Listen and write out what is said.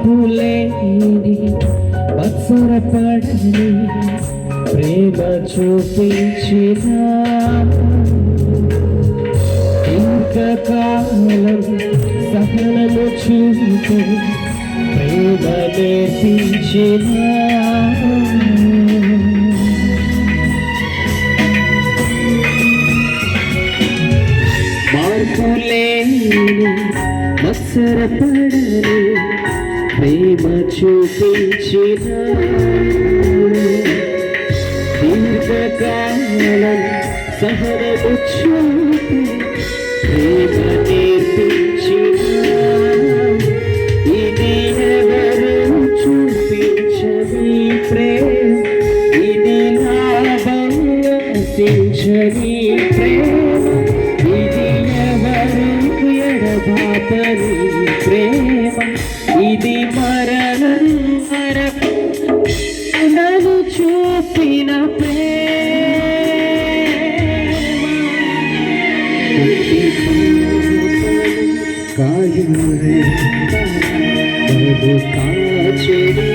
మార్పులేని మత్సరపడని ప్రేమ చూపించిన ఇంతకాలం సహనము చూపు ప్రేమ నేర్పించిన మార్పులేని మత్సరపడని ప్రేమ చూపించిన దీర్ఘకాలం సహనము చూపి ప్రేమ నేర్పించిన ఇది ఎవరు చూపించని ప్రేమ ఇది లాభంగా సించని ప్రేమ ఇది ఎవరు ఎడబాపని ప్రేమ ఇది మరణం వరకు నన్ను చూపిన ప్రేమ కాయురే కాచెడి